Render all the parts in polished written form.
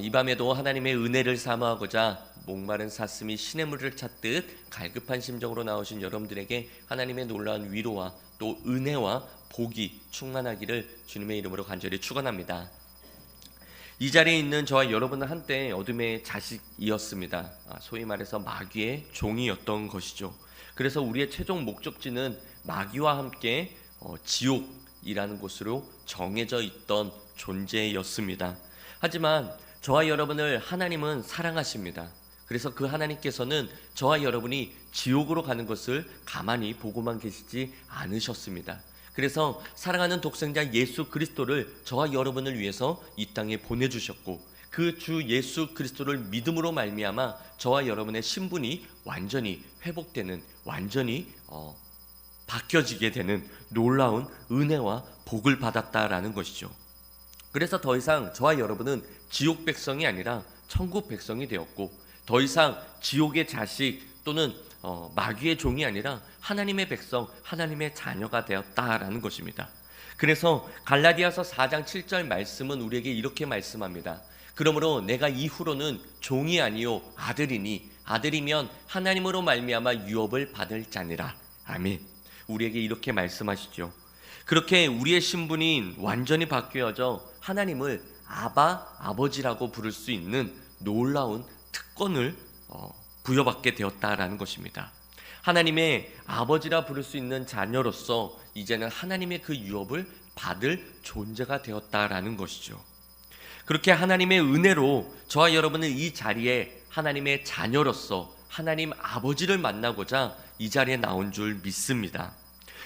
이 밤에도 하나님의 은혜를 사모하고자 목마른 사슴이 시냇물을 찾듯 갈급한 심정으로 나오신 여러분들에게 하나님의 놀라운 위로와 또 은혜와 복이 충만하기를 주님의 이름으로 간절히 축원합니다. 이 자리에 있는 저와 여러분은 한때 어둠의 자식이었습니다. 소위 말해서 마귀의 종이었던 것이죠. 그래서 우리의 최종 목적지는 마귀와 함께 지옥이라는 곳으로 정해져 있던 존재였습니다. 하지만 저와 여러분을 하나님은 사랑하십니다. 그래서 그 하나님께서는 저와 여러분이 지옥으로 가는 것을 가만히 보고만 계시지 않으셨습니다. 그래서 사랑하는 독생자 예수 그리스도를 저와 여러분을 위해서 이 땅에 보내주셨고, 그 주 예수 그리스도를 믿음으로 말미암아 저와 여러분의 신분이 완전히 회복되는, 완전히 바뀌어지게 되는 놀라운 은혜와 복을 받았다라는 것이죠. 그래서 더 이상 저와 여러분은 지옥 백성이 아니라 천국 백성이 되었고, 더 이상 지옥의 자식 또는 마귀의 종이 아니라 하나님의 백성, 하나님의 자녀가 되었다라는 것입니다. 그래서 갈라디아서 4장 7절 말씀은 우리에게 이렇게 말씀합니다. 그러므로 내가 이후로는 종이 아니요 아들이니, 아들이면 하나님으로 말미암아 유업을 받을 자니라. 아멘. 우리에게 이렇게 말씀하시죠. 그렇게 우리의 신분이 완전히 바뀌어져 하나님을 아바, 아버지라고 부를 수 있는 놀라운 특권을 부여받게 되었다라는 것입니다. 하나님의 아버지라 부를 수 있는 자녀로서 이제는 하나님의 그 유업을 받을 존재가 되었다라는 것이죠. 그렇게 하나님의 은혜로 저와 여러분은 이 자리에 하나님의 자녀로서 하나님 아버지를 만나고자 이 자리에 나온 줄 믿습니다.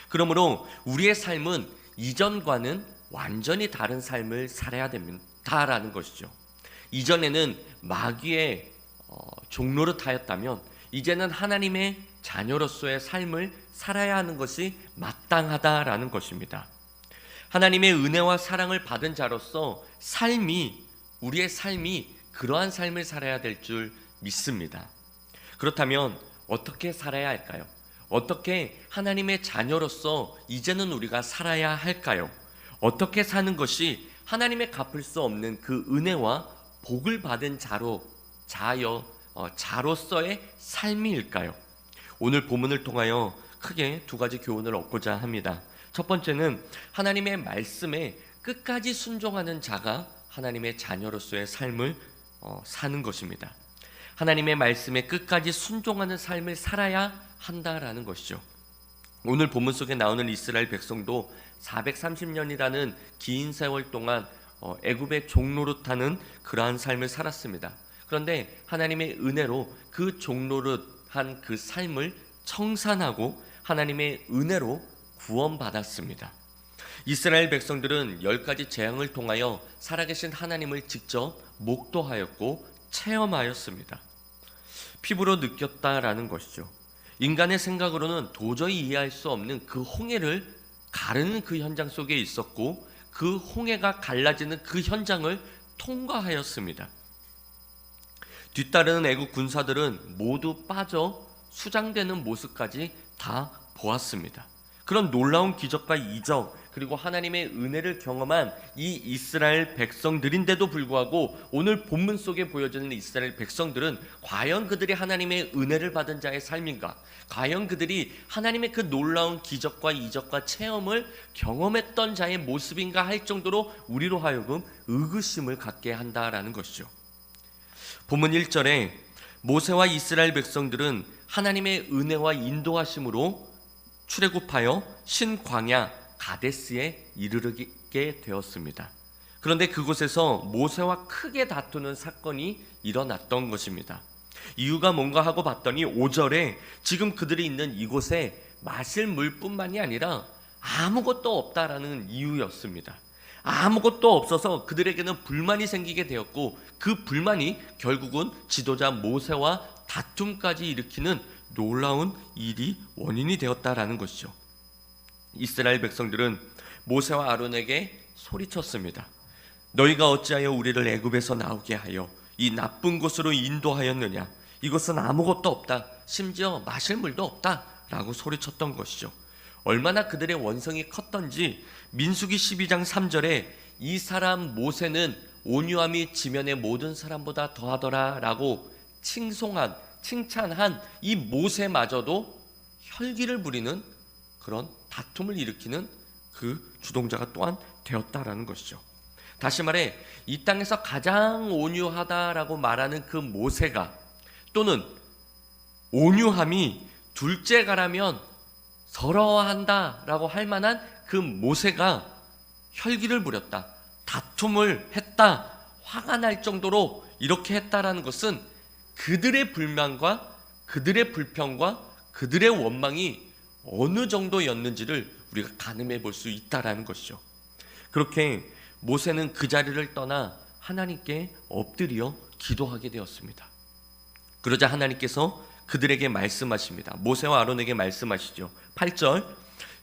그러므로 우리의 삶은 이전과는 완전히 다른 삶을 살아야 됩니다라는 것이죠. 이전에는 마귀의 종노릇하였다면 이제는 하나님의 자녀로서의 삶을 살아야 하는 것이 마땅하다라는 것입니다. 하나님의 은혜와 사랑을 받은 자로서 우리의 삶이 그러한 삶을 살아야 될 줄 믿습니다. 그렇다면 어떻게 살아야 할까요? 어떻게 하나님의 자녀로서 이제는 우리가 살아야 할까요? 어떻게 사는 것이 하나님의 갚을 수 없는 그 은혜와 복을 받은 자로서의 삶일까요? 오늘 본문을 통하여 크게 두 가지 교훈을 얻고자 합니다. 첫 번째는 하나님의 말씀에 끝까지 순종하는 자가 하나님의 자녀로서의 삶을 사는 것입니다. 하나님의 말씀에 끝까지 순종하는 삶을 살아야 한다라는 것이죠. 오늘 본문 속에 나오는 이스라엘 백성도 430년이라는 긴 세월 동안 애굽의 종노릇하는 그러한 삶을 살았습니다. 그런데 하나님의 은혜로 그 종노릇한 그 삶을 청산하고 하나님의 은혜로 구원받았습니다. 이스라엘 백성들은 10가지 재앙을 통하여 살아계신 하나님을 직접 목도하였고 체험하였습니다. 피부로 느꼈다라는 것이죠. 인간의 생각으로는 도저히 이해할 수 없는 그 홍해를 가르는 그 현장 속에 있었고, 그 홍해가 갈라지는 그 현장을 통과하였습니다. 뒤따르는 애국 군사들은 모두 빠져 수장되는 모습까지 다 보았습니다. 그런 놀라운 기적과 이적, 그리고 하나님의 은혜를 경험한 이 이스라엘 백성들인데도 불구하고 오늘 본문 속에 보여지는 이스라엘 백성들은 과연 그들이 하나님의 은혜를 받은 자의 삶인가? 과연 그들이 하나님의 그 놀라운 기적과 이적과 체험을 경험했던 자의 모습인가 할 정도로 우리로 하여금 의구심을 갖게 한다라는 것이죠. 본문 1절에 모세와 이스라엘 백성들은 하나님의 은혜와 인도하심으로 출애굽하여 신광야 가데스에 이르게 되었습니다. 그런데 그곳에서 모세와 크게 다투는 사건이 일어났던 것입니다. 이유가 뭔가 하고 봤더니 5절에 지금 그들이 있는 이곳에 마실 물뿐만이 아니라 아무것도 없다라는 이유였습니다. 아무것도 없어서 그들에게는 불만이 생기게 되었고, 그 불만이 결국은 지도자 모세와 다툼까지 일으키는 놀라운 일이 원인이 되었다라는 것이죠. 이스라엘 백성들은 모세와 아론에게 소리쳤습니다. 너희가 어찌하여 우리를 애굽에서 나오게 하여 이 나쁜 곳으로 인도하였느냐? 이곳은 아무것도 없다. 심지어 마실 물도 없다. 라고 소리쳤던 것이죠. 얼마나 그들의 원성이 컸던지 민수기 12장 3절에 이 사람 모세는 온유함이 지면의 모든 사람보다 더하더라라고 칭찬한 이 모세마저도 혈기를 부리는 그런 다툼을 일으키는 그 주동자가 또한 되었다라는 것이죠. 다시 말해 이 땅에서 가장 온유하다라고 말하는 그 모세가, 또는 온유함이 둘째가라면 서러워한다라고 할 만한 그 모세가 혈기를 부렸다, 다툼을 했다, 화가 날 정도로 이렇게 했다라는 것은 그들의 불만과 그들의 불평과 그들의 원망이 어느 정도였는지를 우리가 가늠해 볼 수 있다라는 것이죠. 그렇게 모세는 그 자리를 떠나 하나님께 엎드려 기도하게 되었습니다. 그러자 하나님께서 그들에게 말씀하십니다. 모세와 아론에게 말씀하시죠. 8절,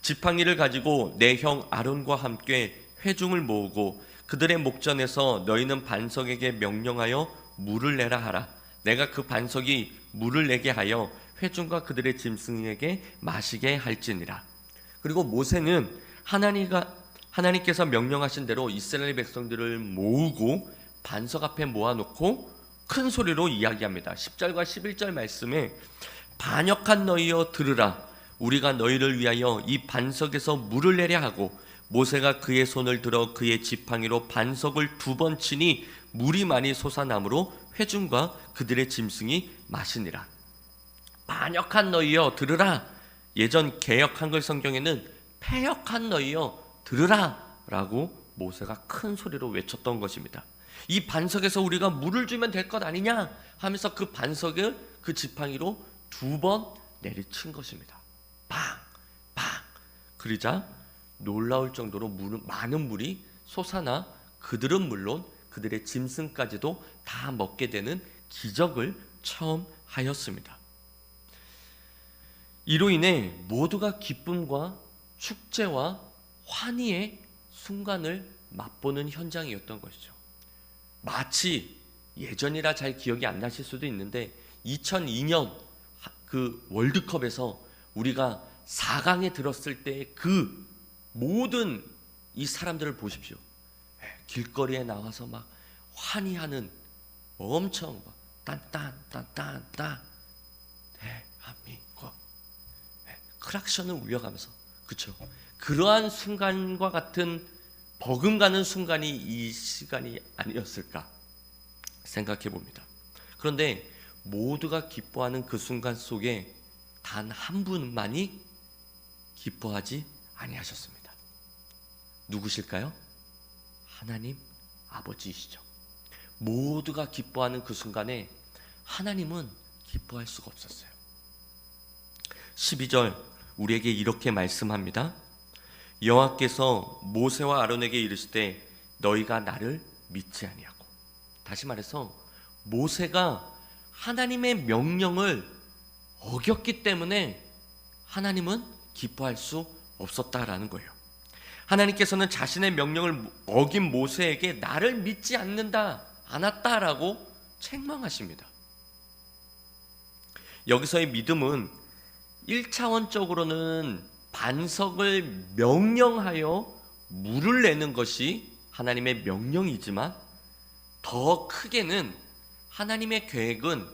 지팡이를 가지고 내 형 아론과 함께 회중을 모으고 그들의 목전에서 너희는 반석에게 명령하여 물을 내라 하라. 내가 그 반석이 물을 내게 하여 회중과 그들의 짐승에게 마시게 할지니라. 그리고 모세는 하나님께서 명령하신 대로 이스라엘 백성들을 모으고 반석 앞에 모아놓고 큰 소리로 이야기합니다. 10절과 11절 말씀에 반역한 너희여 들으라. 우리가 너희를 위하여 이 반석에서 물을 내려 하고 모세가 그의 손을 들어 그의 지팡이로 반석을 2번 치니 물이 많이 솟아나므로 회중과 그들의 짐승이 마시니라. 반역한 너희여 들으라. 예전 개역 한글 성경에는 패역한 너희여 들으라 라고 모세가 큰 소리로 외쳤던 것입니다. 이 반석에서 우리가 물을 주면 될 것 아니냐 하면서 그 반석을 그 지팡이로 2번 내리친 것입니다. 팡! 팡! 그러자 놀라울 정도로 많은 물이 솟아나 그들은 물론 그들의 짐승까지도 다 먹게 되는 기적을 처음 하였습니다. 이로 인해 모두가 기쁨과 축제와 환희의 순간을 맛보는 현장이었던 것이죠. 마치 예전이라 잘 기억이 안 나실 수도 있는데 2002년 그 월드컵에서 우리가 4강에 들었을 때 그 모든 이 사람들을 보십시오. 길거리에 나와서 막 환희하는 엄청 딴딴딴딴딴 대한민국 크락션을 울려가면서, 그렇죠? 그러한 순간과 같은 버금가는 순간이 이 시간이 아니었을까 생각해 봅니다. 그런데 모두가 기뻐하는 그 순간 속에 단 한 분만이 기뻐하지 아니하셨습니다. 누구실까요? 하나님 아버지이시죠. 모두가 기뻐하는 그 순간에 하나님은 기뻐할 수가 없었어요. 12절 우리에게 이렇게 말씀합니다. 여호와께서 모세와 아론에게 이르시되 너희가 나를 믿지 아니하고. 다시 말해서 모세가 하나님의 명령을 어겼기 때문에 하나님은 기뻐할 수 없었다라는 거예요. 하나님께서는 자신의 명령을 어긴 모세에게 나를 믿지 않았다라고 책망하십니다. 여기서의 믿음은 1차원적으로는 반석을 명령하여 물을 내는 것이 하나님의 명령이지만 더 크게는 하나님의 계획은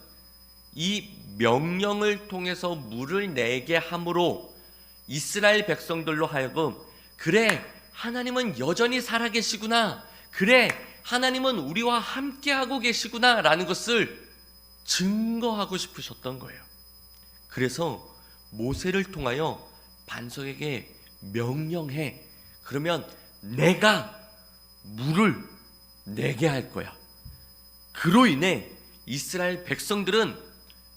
이 명령을 통해서 물을 내게 함으로 이스라엘 백성들로 하여금 그래 하나님은 여전히 살아계시구나, 그래 하나님은 우리와 함께하고 계시구나 라는 것을 증거하고 싶으셨던 거예요. 그래서 모세를 통하여 반석에게 명령해. 그러면 내가 물을 내게 할 거야. 그로 인해 이스라엘 백성들은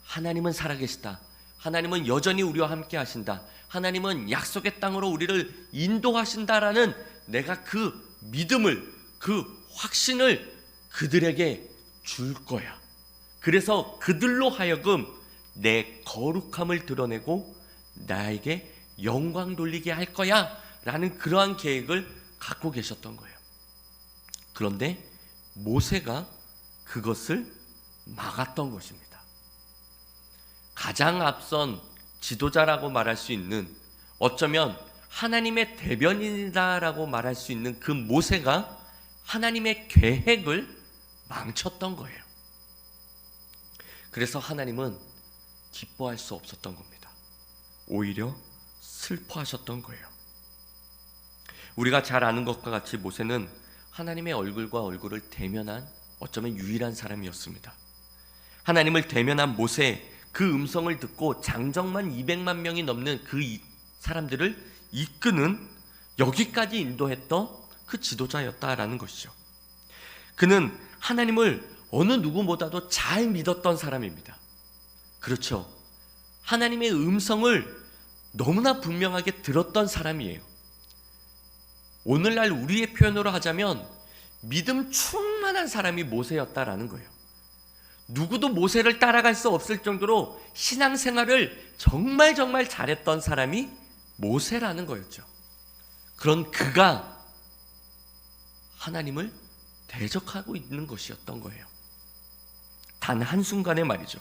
하나님은 살아계시다, 하나님은 여전히 우리와 함께 하신다, 하나님은 약속의 땅으로 우리를 인도하신다라는 내가 그 믿음을, 그 확신을 그들에게 줄 거야. 그래서 그들로 하여금 내 거룩함을 드러내고 나에게 영광 돌리게 할 거야 라는 그러한 계획을 갖고 계셨던 거예요. 그런데 모세가 그것을 막았던 것입니다. 가장 앞선 지도자라고 말할 수 있는, 어쩌면 하나님의 대변인이다라고 말할 수 있는 그 모세가 하나님의 계획을 망쳤던 거예요. 그래서 하나님은 기뻐할 수 없었던 겁니다. 오히려 슬퍼하셨던 거예요. 우리가 잘 아는 것과 같이 모세는 하나님의 얼굴과 얼굴을 대면한 어쩌면 유일한 사람이었습니다. 하나님을 대면한 모세, 그 음성을 듣고 장정만 200만 명이 넘는 그 사람들을 이끄는, 여기까지 인도했던 그 지도자였다라는 것이죠. 그는 하나님을 어느 누구보다도 잘 믿었던 사람입니다. 그렇죠. 하나님의 음성을 너무나 분명하게 들었던 사람이에요. 오늘날 우리의 표현으로 하자면 믿음 충만한 사람이 모세였다라는 거예요. 누구도 모세를 따라갈 수 없을 정도로 신앙생활을 정말 잘했던 사람이 모세라는 거였죠. 그런 그가 하나님을 대적하고 있는 것이었던 거예요. 단 한순간에 말이죠.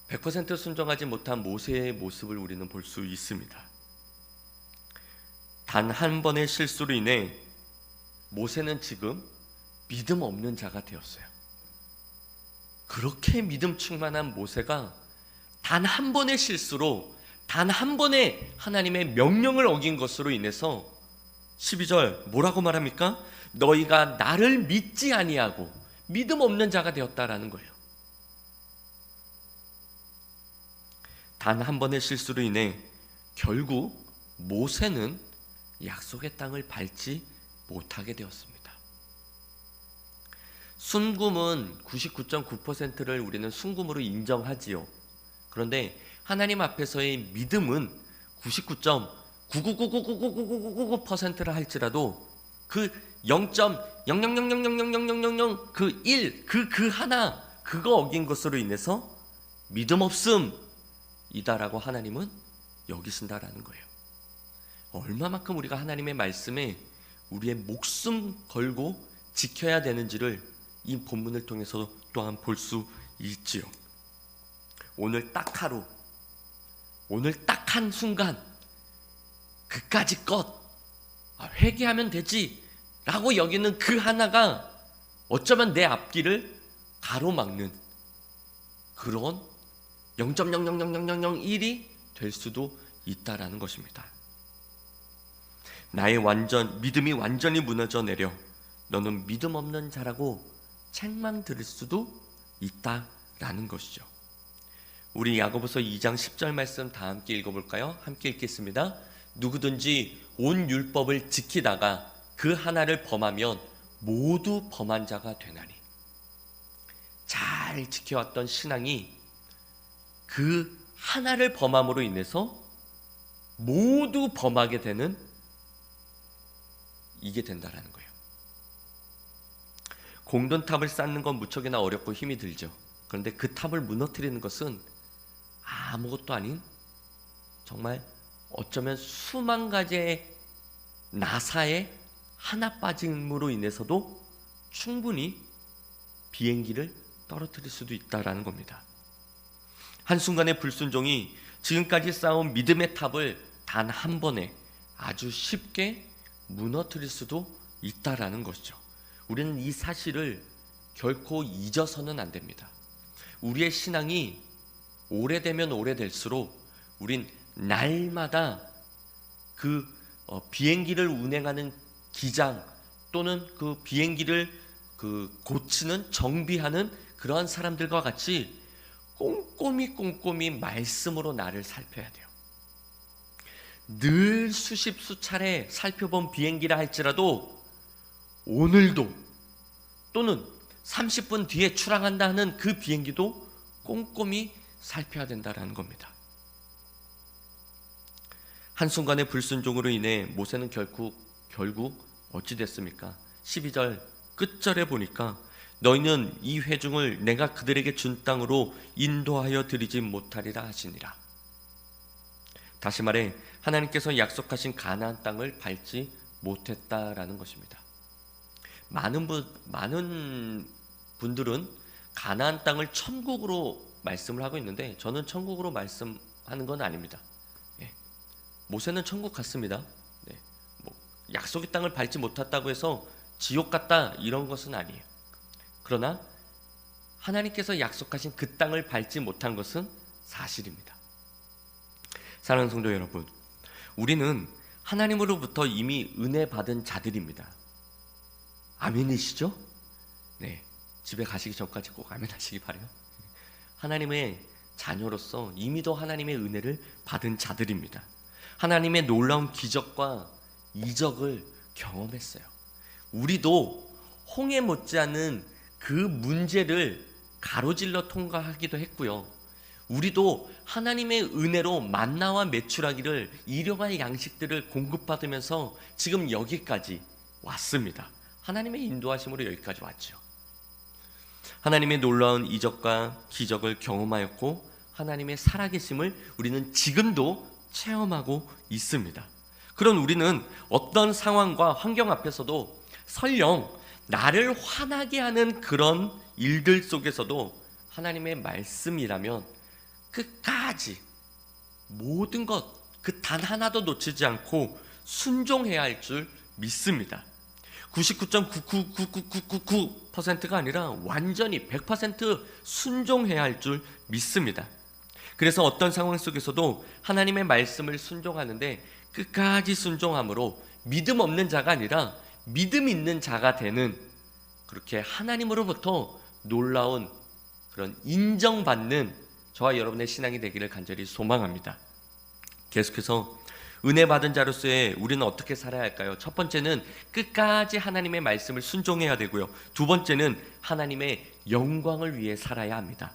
100% 순종하지 못한 모세의 모습을 우리는 볼 수 있습니다. 단 한 번의 실수로 인해 모세는 지금 믿음 없는 자가 되었어요. 그렇게 믿음 충만한 모세가 단 한 번의 실수로, 단 한 번의 하나님의 명령을 어긴 것으로 인해서 12절 뭐라고 말합니까? 너희가 나를 믿지 아니하고 믿음 없는 자가 되었다라는 거예요. 단 한 번의 실수로 인해 결국 모세는 약속의 땅을 밟지 못하게 되었습니다. 순금은 99.9%를 우리는 순금으로 인정하지요. 그런데 하나님 앞에서의 믿음은 99.999999999%라 할지라도 그 0.000000000 그 1, 그 하나, 그거 어긴 것으로 인해서 믿음 없음이다라고 하나님은 여기신다라는 거예요. 얼마만큼 우리가 하나님의 말씀에 우리의 목숨 걸고 지켜야 되는지를 이 본문을 통해서 또한 볼 수 있지요. 오늘 딱 하루, 오늘 딱 한 순간, 그까짓 것 회개하면 되지 라고 여기는 그 하나가 어쩌면 내 앞길을 가로막는 그런 0.0000001이 될 수도 있다라는 것입니다. 나의 믿음이 완전히 무너져 내려 너는 믿음 없는 자라고 책망 들을 수도 있다라는 것이죠. 우리 야고보서 2장 10절 말씀 다 함께 읽어볼까요? 함께 읽겠습니다. 누구든지 온 율법을 지키다가 그 하나를 범하면 모두 범한 자가 되나니. 잘 지켜왔던 신앙이 그 하나를 범함으로 인해서 모두 범하게 되는, 이게 된다라는 거예요. 공든탑을 쌓는 건 무척이나 어렵고 힘이 들죠. 그런데 그 탑을 무너뜨리는 것은 아무것도 아닌, 정말 어쩌면 수만 가지의 나사에 하나 빠짐으로 인해서도 충분히 비행기를 떨어뜨릴 수도 있다라는 겁니다. 한순간의 불순종이 지금까지 쌓은 믿음의 탑을 단 한 번에 아주 쉽게 무너뜨릴 수도 있다라는 것이죠. 우리는 이 사실을 결코 잊어서는 안 됩니다. 우리의 신앙이 오래되면 오래될수록 우린 날마다 그 비행기를 운행하는 기장 또는 그 비행기를 고치는, 정비하는 그러한 사람들과 같이 꼼꼼히 말씀으로 나를 살펴야 돼요. 늘 수십 수차례 살펴본 비행기라 할지라도 오늘도 또는 30분 뒤에 출항한다 하는 그 비행기도 꼼꼼히 살펴야 된다라는 겁니다. 한순간의 불순종으로 인해 모세는 결국 어찌 됐습니까? 12절 끝절에 보니까 너희는 이 회중을 내가 그들에게 준 땅으로 인도하여 드리지 못하리라 하시니라. 다시 말해 하나님께서 약속하신 가나안 땅을 밟지 못했다라는 것입니다. 많은 분들은 가나안 땅을 천국으로 말씀을 하고 있는데 저는 천국으로 말씀하는 건 아닙니다. 모세는 천국 갔습니다. 약속의 땅을 밟지 못했다고 해서 지옥 같다 이런 것은 아니에요. 그러나 하나님께서 약속하신 그 땅을 밟지 못한 것은 사실입니다. 사랑하는 성도 여러분, 우리는 하나님으로부터 이미 은혜 받은 자들입니다. 아멘이시죠? 네, 집에 가시기 전까지 꼭 아멘 하시기 바라요. 하나님의 자녀로서 이미도 하나님의 은혜를 받은 자들입니다. 하나님의 놀라운 기적과 이적을 경험했어요. 우리도 홍해 못지않은 그 문제를 가로질러 통과하기도 했고요. 우리도 하나님의 은혜로 만나와 메추라기를 일용할 양식들을 공급받으면서 지금 여기까지 왔습니다. 하나님의 인도하심으로 여기까지 왔죠. 하나님의 놀라운 이적과 기적을 경험하였고 하나님의 살아계심을 우리는 지금도 체험하고 있습니다. 그런 우리는 어떤 상황과 환경 앞에서도 설령 나를 화나게 하는 그런 일들 속에서도 하나님의 말씀이라면 끝까지 모든 것 그 단 하나도 놓치지 않고 순종해야 할 줄 믿습니다. 99.9999999%가 아니라 완전히 100% 순종해야 할 줄 믿습니다. 그래서 어떤 상황 속에서도 하나님의 말씀을 순종하는데 끝까지 순종함으로 믿음 없는 자가 아니라 믿음 있는 자가 되는, 그렇게 하나님으로부터 놀라운 그런 인정받는 저와 여러분의 신앙이 되기를 간절히 소망합니다. 계속해서 은혜 받은 자로서의 우리는 어떻게 살아야 할까요? 첫 번째는 끝까지 하나님의 말씀을 순종해야 되고요. 두 번째는 하나님의 영광을 위해 살아야 합니다.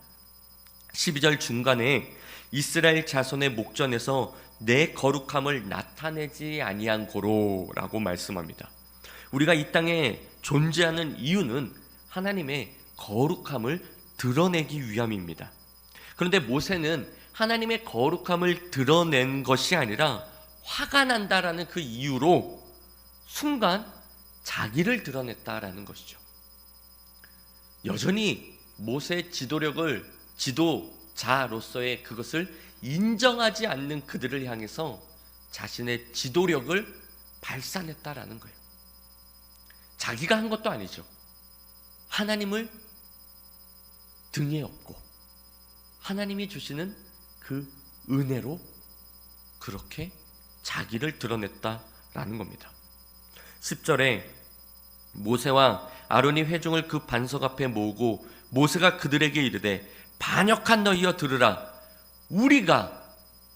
12절 중간에 이스라엘 자손의 목전에서 내 거룩함을 나타내지 아니한 고로라고 말씀합니다. 우리가 이 땅에 존재하는 이유는 하나님의 거룩함을 드러내기 위함입니다. 그런데 모세는 하나님의 거룩함을 드러낸 것이 아니라 화가 난다라는 그 이유로 순간 자기를 드러냈다라는 것이죠. 여전히 모세의 지도자로서의 그것을 인정하지 않는 그들을 향해서 자신의 지도력을 발산했다라는 거예요. 자기가 한 것도 아니죠. 하나님을 등에 업고 하나님이 주시는 그 은혜로 그렇게 자기를 드러냈다라는 겁니다. 10절에 모세와 아론이 회중을 그 반석 앞에 모으고 모세가 그들에게 이르되 반역한 너희여 들으라. 우리가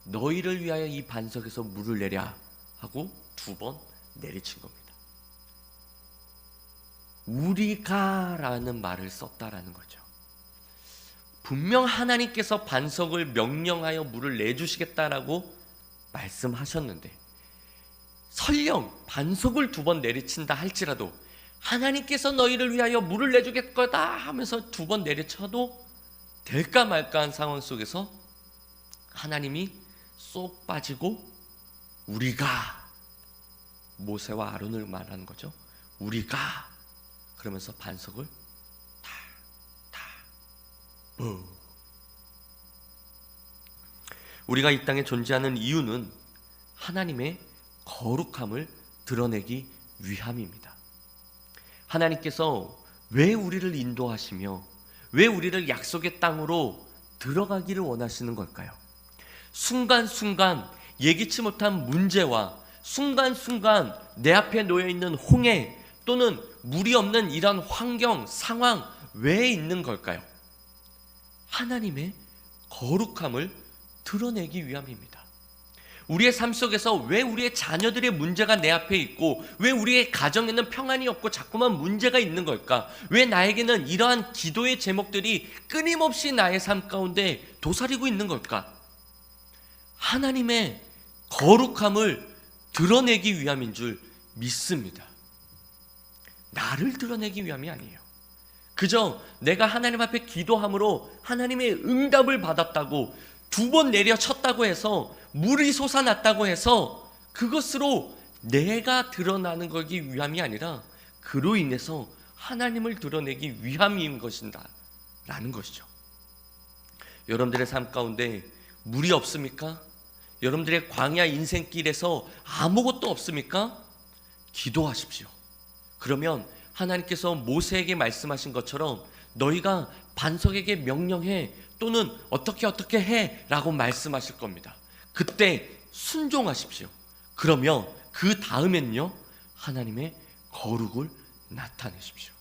너희를 위하여 이 반석에서 물을 내랴 하고 2번 내리친 겁니다. 우리가 라는 말을 썼다라는 거죠. 분명 하나님께서 반석을 명령하여 물을 내주시겠다라고 말씀하셨는데 설령 반석을 2번 내리친다 할지라도 하나님께서 너희를 위하여 물을 내주겠 거다 하면서 2번 내리쳐도 될까 말까 한 상황 속에서 하나님이 쏙 빠지고 우리가, 모세와 아론을 말하는 거죠. 우리가 그러면서 반석을 우리가 이 땅에 존재하는 이유는 하나님의 거룩함을 드러내기 위함입니다. 하나님께서 왜 우리를 인도하시며 왜 우리를 약속의 땅으로 들어가기를 원하시는 걸까요? 순간순간 예기치 못한 문제와 순간순간 내 앞에 놓여있는 홍해 또는 물이 없는 이런 환경, 상황 왜 있는 걸까요? 하나님의 거룩함을 드러내기 위함입니다. 우리의 삶 속에서 왜 우리의 자녀들의 문제가 내 앞에 있고 왜 우리의 가정에는 평안이 없고 자꾸만 문제가 있는 걸까? 왜 나에게는 이러한 기도의 제목들이 끊임없이 나의 삶 가운데 도사리고 있는 걸까? 하나님의 거룩함을 드러내기 위함인 줄 믿습니다. 나를 드러내기 위함이 아니에요. 그저 내가 하나님 앞에 기도함으로 하나님의 응답을 받았다고 2번 내려쳤다고 해서 물이 솟아났다고 해서 그것으로 내가 드러나는 거기 위함이 아니라 그로 인해서 하나님을 드러내기 위함인 것이다 라는 것이죠. 여러분들의 삶 가운데 물이 없습니까? 여러분들의 광야 인생길에서 아무것도 없습니까? 기도하십시오. 그러면 하나님께서 모세에게 말씀하신 것처럼 너희가 반석에게 명령해 또는 어떻게 해 라고 말씀하실 겁니다. 그때 순종하십시오. 그러면 그 다음엔요, 하나님의 거룩을 나타내십시오.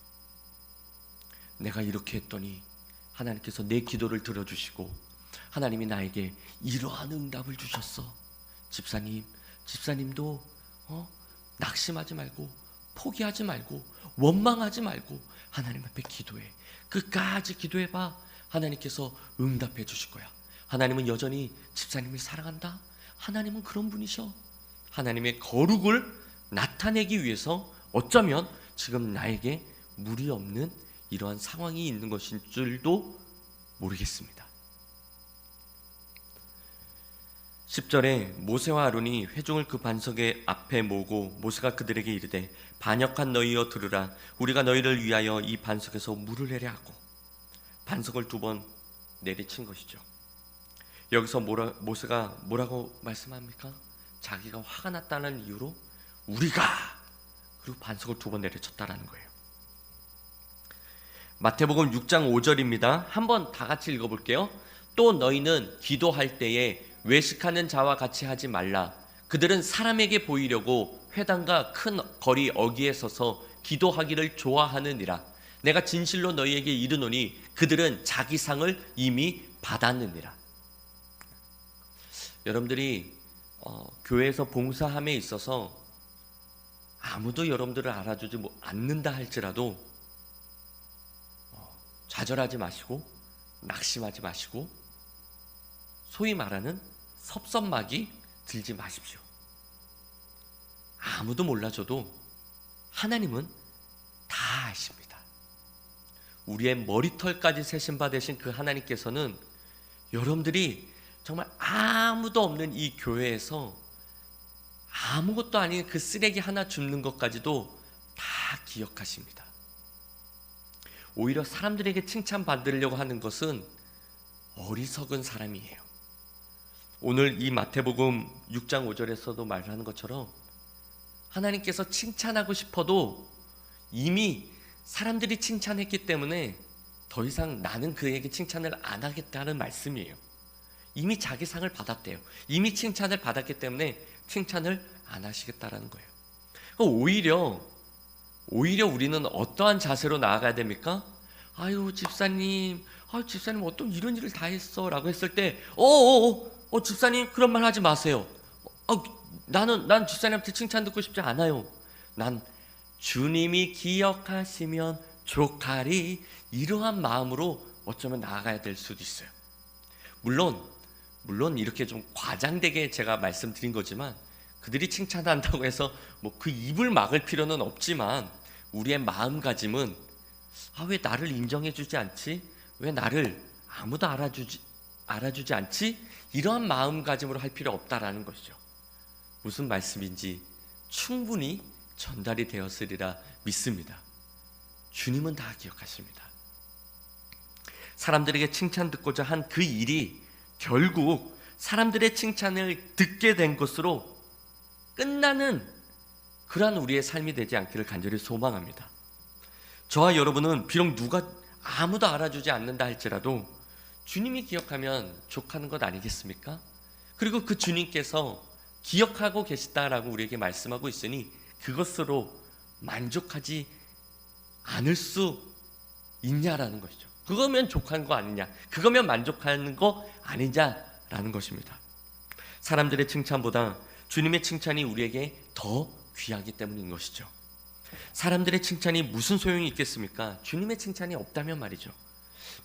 내가 이렇게 했더니 하나님께서 내 기도를 들어주시고 하나님이 나에게 이러한 응답을 주셨어. 집사님도 낙심하지 말고 포기하지 말고 원망하지 말고 하나님 앞에 기도해. 끝까지 기도해봐. 하나님께서 응답해 주실 거야. 하나님은 여전히 집사님을 사랑한다. 하나님은 그런 분이셔. 하나님의 거룩을 나타내기 위해서 어쩌면 지금 나에게 물이 없는 이러한 상황이 있는 것인 줄도 모르겠습니다. 10절에 모세와 아론이 회중을 그 반석의 앞에 모으고 모세가 그들에게 이르되 반역한 너희여 들으라. 우리가 너희를 위하여 이 반석에서 물을 내려 하고 반석을 2번 내리친 것이죠. 여기서 모세가 뭐라고 말씀합니까? 자기가 화가 났다는 이유로 우리가 그리고 반석을 2번 내려쳤다라는 거예요. 마태복음 6장 5절입니다. 한번 다 같이 읽어볼게요. 또 너희는 기도할 때에 외식하는 자와 같이 하지 말라. 그들은 사람에게 보이려고 회당과 큰 거리 어귀에 서서 기도하기를 좋아하느니라. 내가 진실로 너희에게 이르노니 그들은 자기 상을 이미 받았느니라. 여러분들이 교회에서 봉사함에 있어서 아무도 여러분들을 알아주지 않는다 할지라도 좌절하지 마시고 낙심하지 마시고 소위 말하는 섭섭마귀 들지 마십시오. 아무도 몰라줘도 하나님은 다 아십니다. 우리의 머리털까지 세신 바 되신 그 하나님께서는 여러분들이 정말 아무도 없는 이 교회에서 아무것도 아닌 그 쓰레기 하나 줍는 것까지도 다 기억하십니다. 오히려 사람들에게 칭찬받으려고 하는 것은 어리석은 사람이에요. 오늘 이 마태복음 6장 5절에서도 말하는 것처럼 하나님께서 칭찬하고 싶어도 이미 사람들이 칭찬했기 때문에 더 이상 나는 그에게 칭찬을 안 하겠다는 말씀이에요. 이미 자기 상을 받았대요. 이미 칭찬을 받았기 때문에 칭찬을 안 하시겠다라는 거예요. 오히려 우리는 어떠한 자세로 나아가야 됩니까? 아유 집사님 어떤 이런 일을 다 했어 라고 했을 때 집사님 그런 말 하지 마세요. 난 집사님한테 칭찬 듣고 싶지 않아요. 난 주님이 기억하시면 족하리. 이러한 마음으로 어쩌면 나아가야 될 수도 있어요. 물론 이렇게 좀 과장되게 제가 말씀드린 거지만 그들이 칭찬한다고 해서 그 입을 막을 필요는 없지만 우리의 마음가짐은 왜 나를 인정해주지 않지? 왜 나를 아무도 알아주지 않지? 이러한 마음가짐으로 할 필요 없다라는 것이죠. 무슨 말씀인지 충분히 전달이 되었으리라 믿습니다. 주님은 다 기억하십니다. 사람들에게 칭찬 듣고자 한 그 일이 결국 사람들의 칭찬을 듣게 된 것으로 끝나는 그러한 우리의 삶이 되지 않기를 간절히 소망합니다. 저와 여러분은 비록 누가 아무도 알아주지 않는다 할지라도 주님이 기억하면 족하는 것 아니겠습니까? 그리고 그 주님께서 기억하고 계시다라고 우리에게 말씀하고 있으니 그것으로 만족하지 않을 수 있냐라는 것이죠. 그거면 족한 거 아니냐, 그거면 만족하는 거 아니냐라는 것입니다. 사람들의 칭찬보다 주님의 칭찬이 우리에게 더 귀하기 때문인 것이죠. 사람들의 칭찬이 무슨 소용이 있겠습니까? 주님의 칭찬이 없다면 말이죠.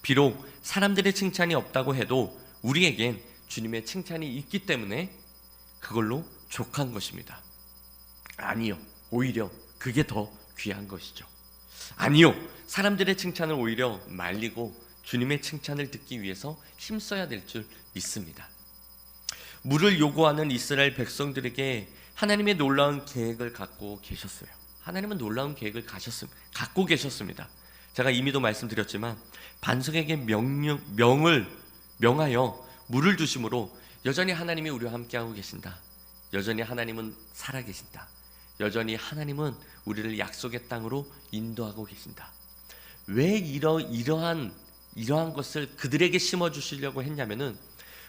비록 사람들의 칭찬이 없다고 해도 우리에겐 주님의 칭찬이 있기 때문에 그걸로 족한 것입니다. 아니요, 오히려 그게 더 귀한 것이죠. 아니요, 사람들의 칭찬을 오히려 말리고 주님의 칭찬을 듣기 위해서 힘써야 될 줄 믿습니다. 물을 요구하는 이스라엘 백성들에게 하나님의 놀라운 계획을 갖고 계셨어요. 하나님은 놀라운 계획을 갖고 계셨습니다. 제가 이미도 말씀드렸지만 반석에게 명하여 물을 주심으로 여전히 하나님이 우리와 함께하고 계신다. 여전히 하나님은 살아계신다. 여전히 하나님은 우리를 약속의 땅으로 인도하고 계신다. 왜 이러한 것을 그들에게 심어주시려고 했냐면은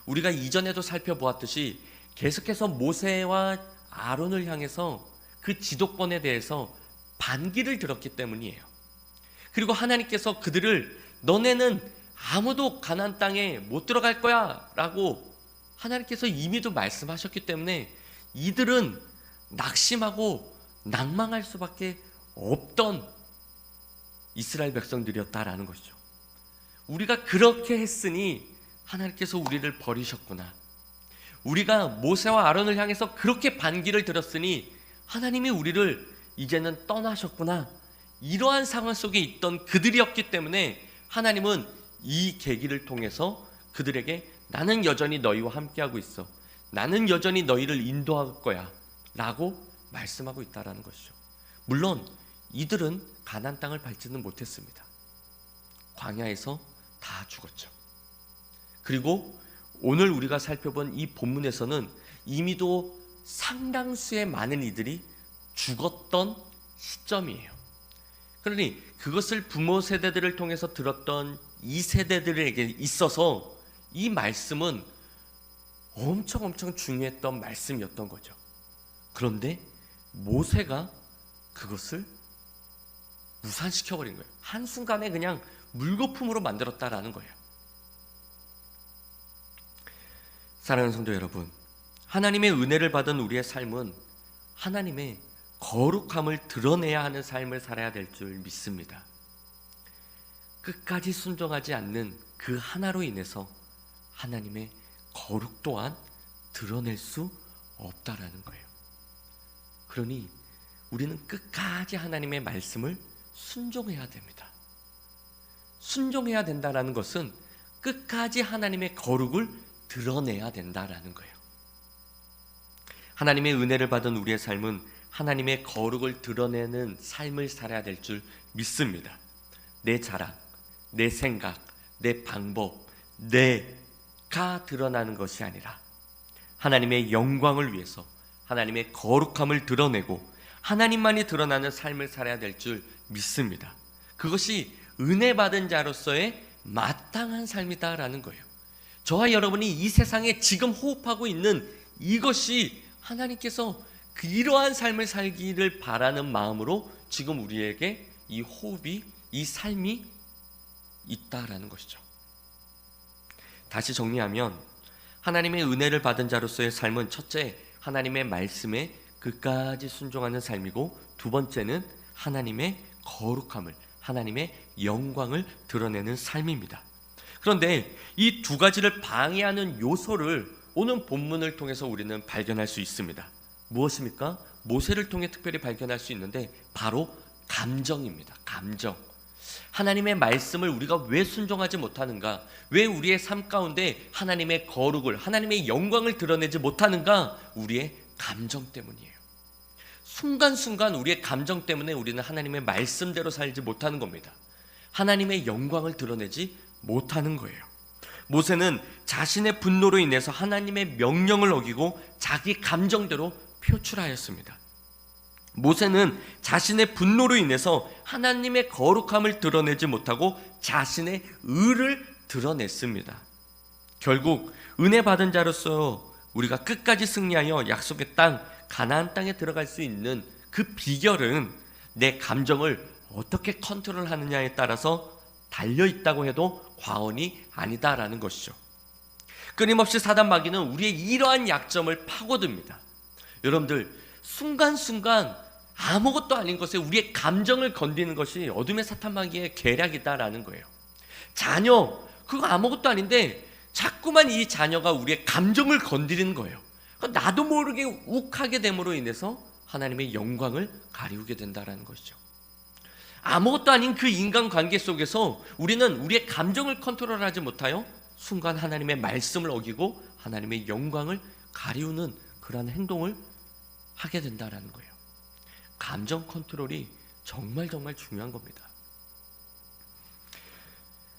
우리가 이전에도 살펴보았듯이 계속해서 모세와 아론을 향해서 그 지도권에 대해서 반기를 들었기 때문이에요. 그리고 하나님께서 그들을 너네는 아무도 가나안 땅에 못 들어갈 거야 라고 하나님께서 이미도 말씀하셨기 때문에 이들은 낙심하고 낭망할 수밖에 없던 이스라엘 백성들이었다라는 것이죠. 우리가 그렇게 했으니 하나님께서 우리를 버리셨구나. 우리가 모세와 아론을 향해서 그렇게 반기를 들었으니 하나님이 우리를 이제는 떠나셨구나. 이러한 상황 속에 있던 그들이었기 때문에 하나님은 이 계기를 통해서 그들에게 나는 여전히 너희와 함께하고 있어. 나는 여전히 너희를 인도할 거야 라고 말씀하고 있다는 것이죠. 물론 이들은 가나안 땅을 밟지는 못했습니다. 광야에서 다 죽었죠. 그리고 오늘 우리가 살펴본 이 본문에서는 이미도 상당수의 많은 이들이 죽었던 시점이에요. 그러니 그것을 부모 세대들을 통해서 들었던 이 세대들에게 있어서 이 말씀은 엄청 중요했던 말씀이었던 거죠. 그런데 모세가 그것을 무산시켜버린 거예요. 한순간에 그냥 물거품으로 만들었다라는 거예요. 사랑하는 성도 여러분, 하나님의 은혜를 받은 우리의 삶은 하나님의 거룩함을 드러내야 하는 삶을 살아야 될 줄 믿습니다. 끝까지 순종하지 않는 그 하나로 인해서 하나님의 거룩 또한 드러낼 수 없다라는 거예요. 그러니 우리는 끝까지 하나님의 말씀을 순종해야 됩니다. 순종해야 된다라는 것은 끝까지 하나님의 거룩을 드러내야 된다라는 거예요. 하나님의 은혜를 받은 우리의 삶은 하나님의 거룩을 드러내는 삶을 살아야 될 줄 믿습니다. 내 자랑, 내 생각, 내 방법, 내가 드러나는 것이 아니라 하나님의 영광을 위해서 하나님의 거룩함을 드러내고 하나님만이 드러나는 삶을 살아야 될 줄 믿습니다. 그것이 은혜 받은 자로서의 마땅한 삶이다라는 거예요. 저와 여러분이 이 세상에 지금 호흡하고 있는 이것이 하나님께서 이러한 삶을 살기를 바라는 마음으로 지금 우리에게 이 호흡이, 이 삶이 있다라는 것이죠. 다시 정리하면 하나님의 은혜를 받은 자로서의 삶은 첫째, 하나님의 말씀에 끝까지 순종하는 삶이고, 두 번째는 하나님의 거룩함을, 하나님의 영광을 드러내는 삶입니다. 그런데 이 두 가지를 방해하는 요소를 오늘 본문을 통해서 우리는 발견할 수 있습니다. 무엇입니까? 모세를 통해 특별히 발견할 수 있는데 바로 감정입니다. 감정. 하나님의 말씀을 우리가 왜 순종하지 못하는가? 왜 우리의 삶 가운데 하나님의 거룩을, 하나님의 영광을 드러내지 못하는가? 우리의 감정 때문이에요. 순간순간 우리의 감정 때문에 우리는 하나님의 말씀대로 살지 못하는 겁니다. 하나님의 영광을 드러내지 못하는 거예요. 모세는 자신의 분노로 인해서 하나님의 명령을 어기고 자기 감정대로 표출하였습니다. 모세는 자신의 분노로 인해서 하나님의 거룩함을 드러내지 못하고 자신의 의를 드러냈습니다. 결국 은혜 받은 자로서 우리가 끝까지 승리하여 약속의 땅 가나안 땅에 들어갈 수 있는 그 비결은 내 감정을 어떻게 컨트롤하느냐에 따라서 달려있다고 해도 과언이 아니다라는 것이죠. 끊임없이 사단 마귀는 우리의 이러한 약점을 파고듭니다. 여러분들, 순간순간 아무것도 아닌 것에 우리의 감정을 건드리는 것이 어둠의 사탄 마귀의 계략이다라는 거예요. 자녀, 그거 아무것도 아닌데 자꾸만 이 자녀가 우리의 감정을 건드리는 거예요. 나도 모르게 욱하게 됨으로 인해서 하나님의 영광을 가리우게 된다라는 것이죠. 아무것도 아닌 그 인간관계 속에서 우리는 우리의 감정을 컨트롤하지 못하여 순간 하나님의 말씀을 어기고 하나님의 영광을 가리우는 그러한 행동을 하게 된다라는 거예요. 감정 컨트롤이 정말 중요한 겁니다.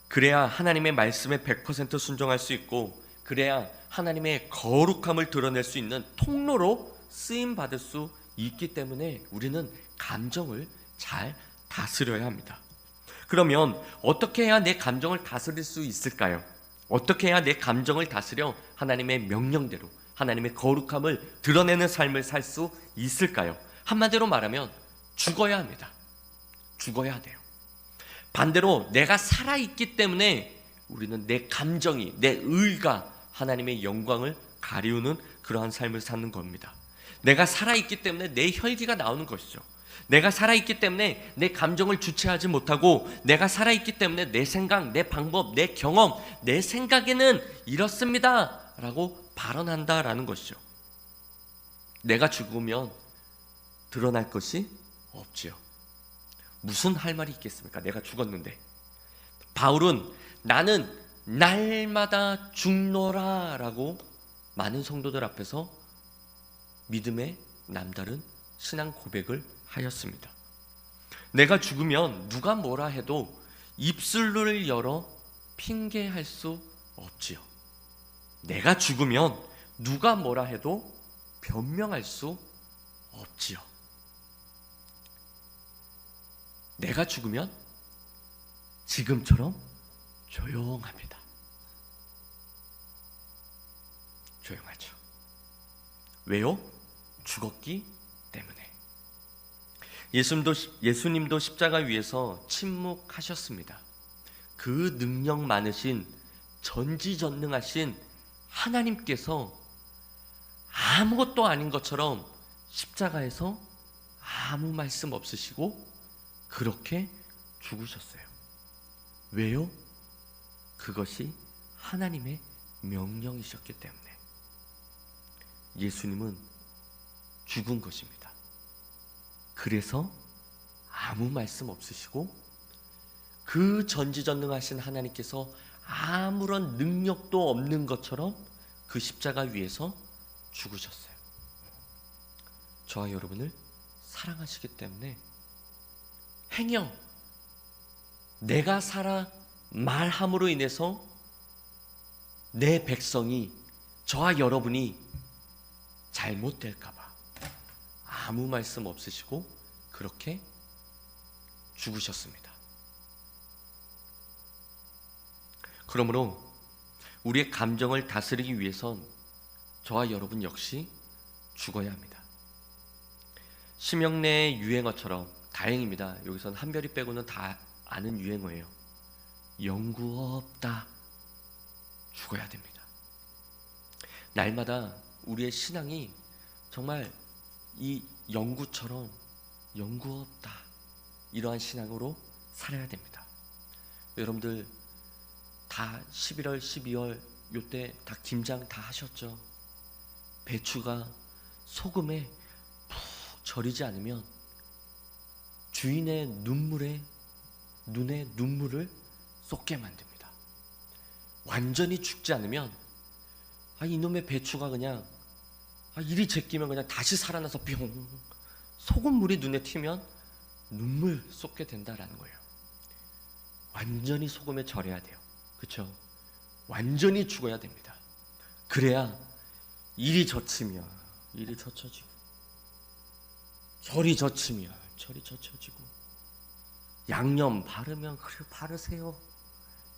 그래야 하나님의 말씀에 100% 순종할 수 있고, 그래야 하나님의 거룩함을 드러낼 수 있는 통로로 쓰임 받을 수 있기 때문에 우리는 감정을 잘 다스려야 합니다. 그러면 어떻게 해야 내 감정을 다스릴 수 있을까요? 어떻게 해야 내 감정을 다스려 하나님의 명령대로 하나님의 거룩함을 드러내는 삶을 살 수 있을까요? 한마디로 말하면 죽어야 합니다. 죽어야 돼요. 반대로 내가 살아있기 때문에 우리는 내 감정이, 내 의가 하나님의 영광을 가리우는 그러한 삶을 사는 겁니다. 내가 살아있기 때문에 내 혈기가 나오는 것이죠. 내가 살아있기 때문에 내 감정을 주체하지 못하고, 내가 살아있기 때문에 내 생각, 내 방법, 내 경험, 내 생각에는 이렇습니다 라고 발언한다라는 것이죠. 내가 죽으면 드러날 것이 없지요. 무슨 할 말이 있겠습니까? 내가 죽었는데. 바울은 나는 날마다 죽노라 라고 많은 성도들 앞에서 믿음의 남다른 신앙 고백을 하였습니다. 내가 죽으면 누가 뭐라 해도 입술을 열어 핑계할 수 없지요. 내가 죽으면 누가 뭐라 해도 변명할 수 없지요. 내가 죽으면 지금처럼 조용합니다. 조용하죠. 왜요? 죽었기 때문에. 예수님도 십자가 위에서 침묵하셨습니다. 그 능력 많으신, 전지전능하신 하나님께서 아무것도 아닌 것처럼 십자가에서 아무 말씀 없으시고 그렇게 죽으셨어요. 왜요? 그것이 하나님의 명령이셨기 때문에. 예수님은 죽은 것입니다. 그래서 아무 말씀 없으시고 그 전지전능하신 하나님께서 아무런 능력도 없는 것처럼 그 십자가 위에서 죽으셨어요. 저와 여러분을 사랑하시기 때문에 행여 내가 살아 말함으로 인해서 내 백성이, 저와 여러분이 잘못될까봐 아무 말씀 없으시고 그렇게 죽으셨습니다. 그러므로 우리의 감정을 다스리기 위해선 저와 여러분 역시 죽어야 합니다. 심영래의 유행어처럼, 다행입니다. 여기선 한별이 빼고는 다 아는 유행어예요. 영구 없다. 죽어야 됩니다. 날마다 우리의 신앙이 정말 이 영구처럼 영구 없다, 이러한 신앙으로 살아야 됩니다. 여러분들 다 11월, 12월 요때 다 김장 다 하셨죠? 배추가 소금에 푹 절이지 않으면 주인의 눈에 눈물을 쏟게 만듭니다. 완전히 죽지 않으면 이놈의 배추가 그냥 이리 제끼면 그냥 다시 살아나서 뿅, 소금물이 눈에 튀면 눈물 쏟게 된다라는 거예요. 완전히 소금에 절여야 돼요. 그렇죠? 완전히 죽어야 됩니다. 그래야 이리 젖히면 이리 젖혀지고, 저리 젖히면 저리 젖혀지고, 양념 바르면 그래 바르세요.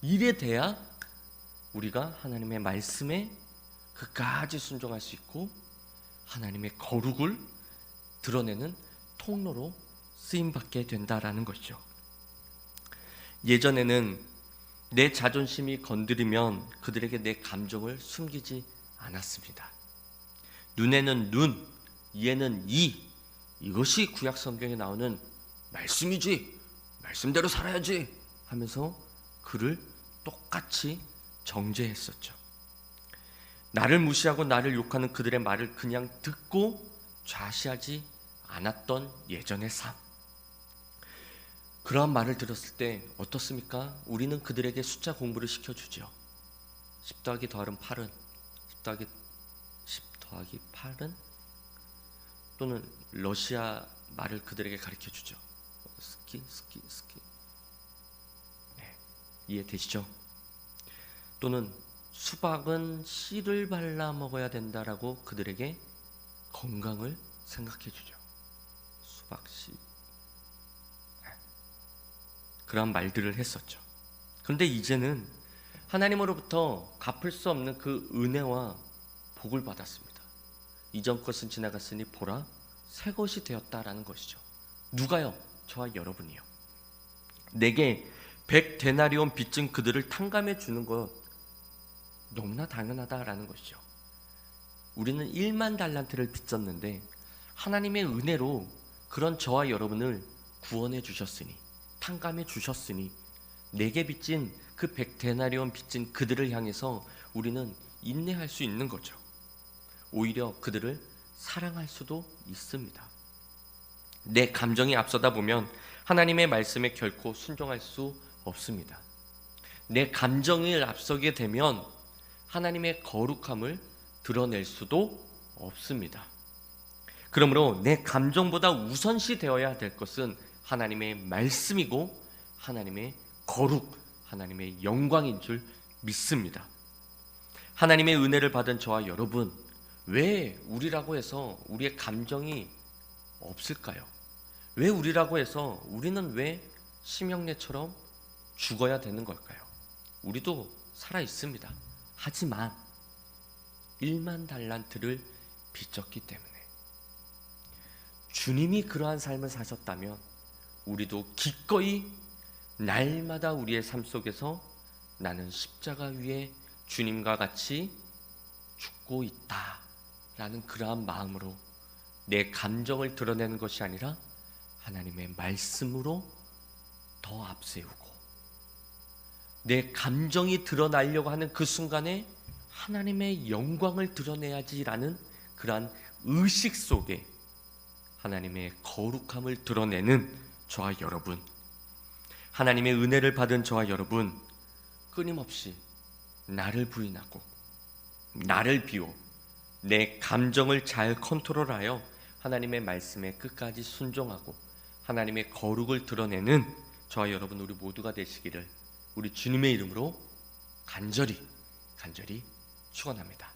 이래 돼야 우리가 하나님의 말씀에 그까지 순종할 수 있고 하나님의 거룩을 드러내는 통로로 쓰임받게 된다라는 것이죠. 예전에는 내 자존심이 건드리면 그들에게 내 감정을 숨기지 않았습니다. 눈에는 눈, 이에는 이, 이것이 구약 성경에 나오는 말씀이지, 말씀대로 살아야지 하면서 그를 똑같이 정죄했었죠. 나를 무시하고 나를 욕하는 그들의 말을 그냥 듣고 좌시하지 않았던 예전의 삶. 그러한 말을 들었을 때 어떻습니까? 우리는 그들에게 숫자 공부를 시켜주죠. 10 더하기 더하면 8은 10 더하기 8은 또는 러시아 말을 그들에게 가르쳐주죠. 스키. 네, 이해되시죠? 또는 수박은 씨를 발라 먹어야 된다라고 그들에게 건강을 생각해 주죠. 박씨 그런 말들을 했었죠. 그런데 이제는 하나님으로부터 갚을 수 없는 그 은혜와 복을 받았습니다. 이전 것은 지나갔으니 보라 새 것이 되었다라는 것이죠. 누가요? 저와 여러분이요. 내게 100데나리온 빚진 그들을 탕감해 주는 것 너무나 당연하다라는 것이죠. 우리는 1만 달란트를 빚졌는데 하나님의 은혜로 그런 저와 여러분을 구원해 주셨으니, 탕감해 주셨으니, 내게 빚진 그 100데나리온 빚진 그들을 향해서 우리는 인내할 수 있는 거죠. 오히려 그들을 사랑할 수도 있습니다. 내 감정이 앞서다 보면 하나님의 말씀에 결코 순종할 수 없습니다. 내 감정을 앞서게 되면 하나님의 거룩함을 드러낼 수도 없습니다. 그러므로 내 감정보다 우선시 되어야 될 것은 하나님의 말씀이고 하나님의 거룩, 하나님의 영광인 줄 믿습니다. 하나님의 은혜를 받은 저와 여러분, 왜 우리라고 해서 우리의 감정이 없을까요? 왜 우리라고 해서 우리는 왜 심형래처럼 죽어야 되는 걸까요? 우리도 살아 있습니다. 하지만 1만 달란트를 빚졌기 때문에 주님이 그러한 삶을 사셨다면 우리도 기꺼이 날마다 우리의 삶 속에서 나는 십자가 위에 주님과 같이 죽고 있다라는 그러한 마음으로 내 감정을 드러내는 것이 아니라 하나님의 말씀으로 더 앞세우고 내 감정이 드러나려고 하는 그 순간에 하나님의 영광을 드러내야지라는 그러한 의식 속에 하나님의 거룩함을 드러내는 저와 여러분, 하나님의 은혜를 받은 저와 여러분, 끊임없이 나를 부인하고 나를 비워 내 감정을 잘 컨트롤하여 하나님의 말씀에 끝까지 순종하고 하나님의 거룩을 드러내는 저와 여러분 우리 모두가 되시기를 우리 주님의 이름으로 간절히 축원합니다.